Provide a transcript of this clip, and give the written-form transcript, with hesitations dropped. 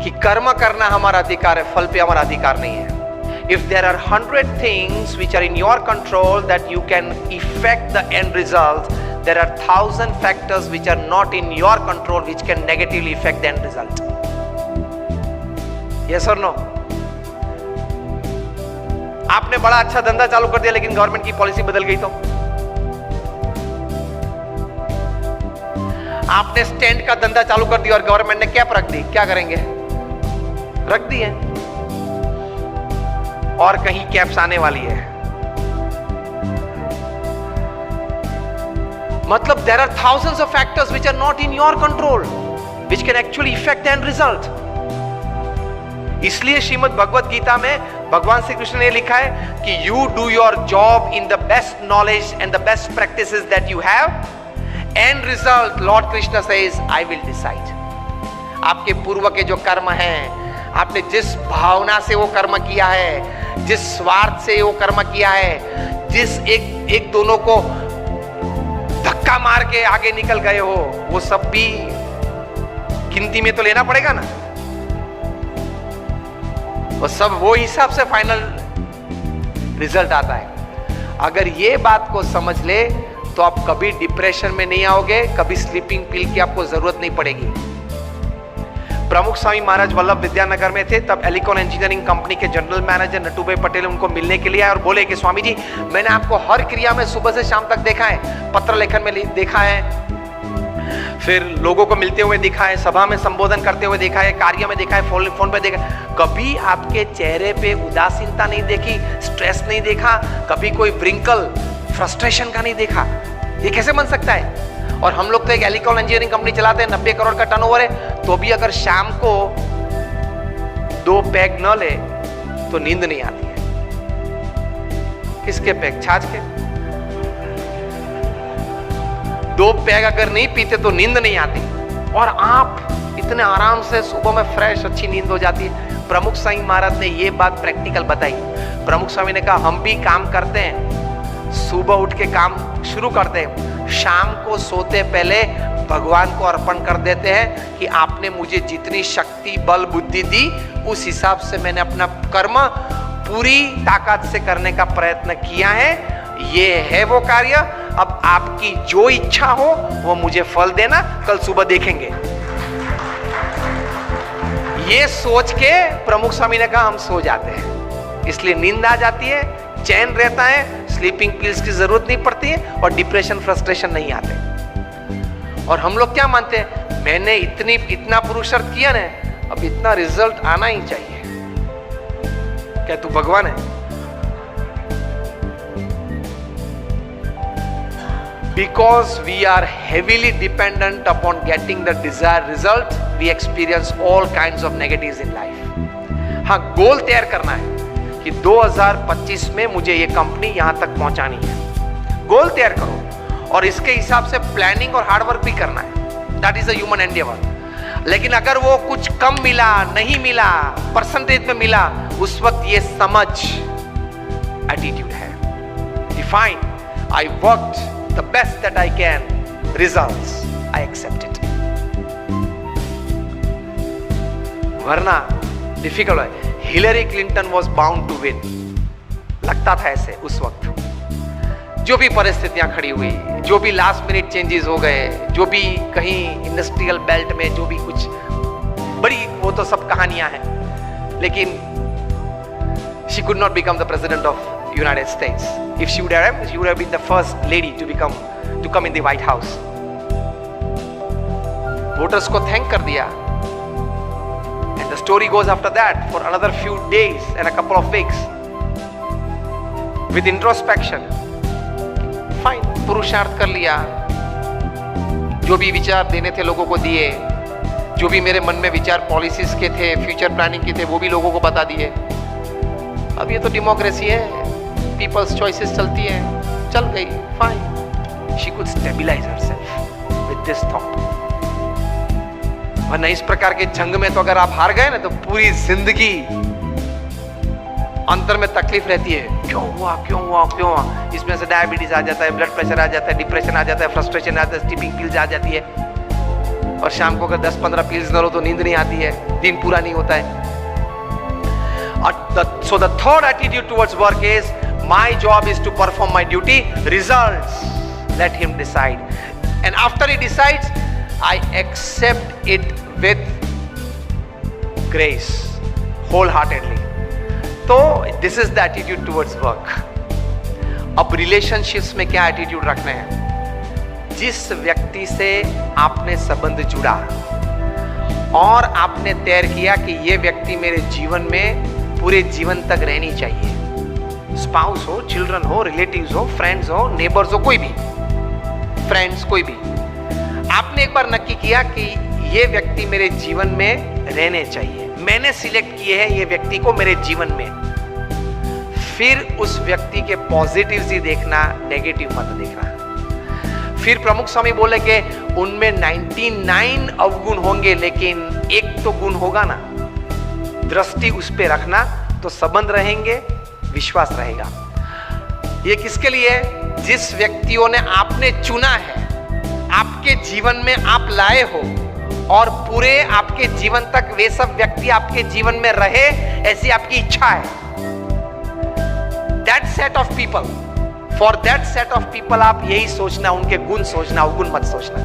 कि कर्म करना हमारा अधिकार है, फल पे हमारा अधिकार नहीं है। If there are 100 things which are in your control that you can affect the end result, there are 1,000 factors which are not in your control which can negatively affect the end result. Yes or no? आपने बड़ा अच्छा धंधा चालू कर दिया लेकिन government की policy बदल गई तो? आपने स्टैंड का धंधा चालू कर दिया और गवर्नमेंट ने कैप रख दी, क्या करेंगे? रख दी है और कहीं कैप्स आने वाली है। मतलब there are thousands of factors which are not in your control which can actually affect the end result. इसलिए श्रीमद् भगवत गीता में भगवान श्री कृष्ण ने लिखा है कि you do your job in the best knowledge and the best practices that you have. End result, Lord Krishna says, I will decide. आपके पूर्व के जो कर्म हैं, आपने जिस भावना से वो कर्म किया है, जिस स्वार्थ से वो कर्म किया है, जिस एक दोनों को धक्का मार के आगे निकल गए हो, वो सब भी गिनती में तो लेना पड़ेगा ना। वो सब वो हिसाब से फाइनल रिजल्ट आता है। अगर ये बात को समझ ले तो आप कभी डिप्रेशन में नहीं आओगे, कभी स्लीपिंग पिल की आपको जरूरत नहीं पड़ेगी। प्रमुख स्वामी महाराज वल्लभ विद्यानगर में थे, तब एलिकॉन इंजीनियरिंग कंपनी के जनरल मैनेजर नटूभाई पटेल उनको मिलने के लिए आए और बोले कि स्वामी जी, मैंने आपको हर क्रिया में सुबह से शाम तक देखा है, पत्र लेखन में देखा है, फिर लोगों को मिलते हुए देखा है, सभा में संबोधन करते हुए देखा है, कार्य में देखा है, फोन पे देखा है। कभी आपके चेहरे पे उदासीनता नहीं देखी, स्ट्रेस नहीं देखा, कभी कोई व्रिंकल फ्रस्ट्रेशन का नहीं देखा। ये कैसे बन सकता है? और हम लोग तो एक एलिकॉन इंजीनियरिंग कंपनी चलाते हैं, 90 करोड़ का टर्नओवर है, तो भी अगर शाम को 2 पैग न ले तो नींद नहीं आती है। किसके पैग? छाछ के। 2 पैग अगर नहीं पीते तो नींद नहीं आती, और आप इतने आराम से सुबह में फ्रेश अच्छी नींद हो जाती है। प्रमुख स्वामी महाराज ने ये बात प्रैक्टिकल बताई। प्रमुख स्वामी ने कहा, हम भी काम करते हैं, सुबह उठ के काम शुरू करते हैं, शाम को सोते पहले भगवान को अर्पण कर देते हैं कि आपने मुझे जितनी शक्ति बल बुद्धि दी, उस हिसाब से मैंने अपना कर्म पूरी ताकत से करने का प्रयत्न किया है। ये है वो कार्य, अब आपकी जो इच्छा हो वो मुझे फल देना, कल सुबह देखेंगे। ये सोच के प्रमुख स्वामी ने कहा, हम सो जाते हैं, इसलिए नींद आ जाती है, चैन रहता है, स्लीपिंग पिल्स की जरूरत नहीं पड़ती है, और डिप्रेशन फ्रस्ट्रेशन नहीं आते। और हम लोग क्या मानते हैं, मैंने इतना पुरुषार्थ किया ना, अब इतना रिजल्ट आना ही चाहिए। क्या तू भगवान है? Because we are heavily dependent upon getting the desired result, we experience all kinds of negatives in life. हाँ, गोल तैयार करना है कि 2025 में मुझे ये कंपनी यहां तक पहुंचानी है। गोल तैयार करो और इसके हिसाब से प्लानिंग और हार्डवर्क भी करना है। That is a human Endeavour. लेकिन अगर वो कुछ कम मिला, नहीं मिला, परसेंटेज में मिला, उस वक्त ये समझ एटीट्यूड है। Define, I worked the best that I can, results I accept it. वरना डिफिकल्ट है। Hillary Clinton was bound to win, लगता था ऐसे उस वक्त। जो भी परिस्थितियां खड़ी हुई, जो भी लास्ट मिनट चेंजेस हो गए, जो भी कहीं इंडस्ट्रियल बेल्ट में जो भी कुछ बड़ी, वो तो सब कहानियां हैं, लेकिन she could not become the president of United States. If she would have been the first lady to come in the White House. Voters को thank कर दिया. And the story goes after that for another few days and a couple of weeks. With introspection. Fine, पुरुषार्थ कर लिया. जो भी विचार देने थे लोगों को दिए. जो भी मेरे मन में विचार पॉलिसीज के थे, फ्यूचर प्लानिंग के थे, वो भी लोगों को बता दिए. अब ये तो डेमोक्रेसी है, पीपल्स चॉइसेस चलती है, चल गई, fine. She could stabilise herself with this thought. वरना इस प्रकार के जंग में तो अगर आप हार गए ना, तो पूरी जिंदगी अंतर में तकलीफ रहती है, क्यों हुआ क्यों हुआ क्यों हुआ। इसमें से डायबिटीज आ जाता है, ब्लड प्रेशर आ जाता है, डिप्रेशन आ जाता है, फ्रस्ट्रेशन आ जाता है, स्लीपिंग पिल्स आ जाती है, और शाम को अगर 10-15 पील्स न लो तो नींद नहीं आती है, दिन पूरा नहीं होता है. So the third attitude towards work is, my job is to perform my duty, results let him decide. And after he decides, I accept it with grace, wholeheartedly. तो this is the attitude towards work. अब relationships में क्या attitude रखना है? जिस व्यक्ति से आपने संबंध जुड़ा और आपने तय किया कि ये व्यक्ति मेरे जीवन में पूरे जीवन तक रहनी चाहिए, स्पाउस हो, चिल्ड्रन हो, रिलेटिव्स हो, फ्रेंड्स हो, नेबर्स हो, कोई भी फ्रेंड्स, कोई भी, आपने एक बार नक्की किया कि ये व्यक्ति मेरे जीवन में रहने चाहिए, मैंने सिलेक्ट किए हैं ये व्यक्ति को मेरे जीवन में, फिर उस व्यक्ति के पॉजिटिव्स ही देखना, नेगेटिव मत देखना. फिर प्रमुख स्वामी बोले कि उनमें 99 अवगुण होंगे लेकिन एक तो गुण होगा ना. दृष्टि उस पे रखना तो संबंध रहेंगे, विश्वास रहेगा. ये किसके लिए? जिस व्यक्तियों ने आपने चुना है, आपके जीवन में आप लाए हो और पूरे आपके जीवन तक वे सब व्यक्ति आपके जीवन में रहे, ऐसी आपकी इच्छा है. That set of people, for that set of people आप यही सोचना, उनके गुण सोचना, अवगुण मत सोचना.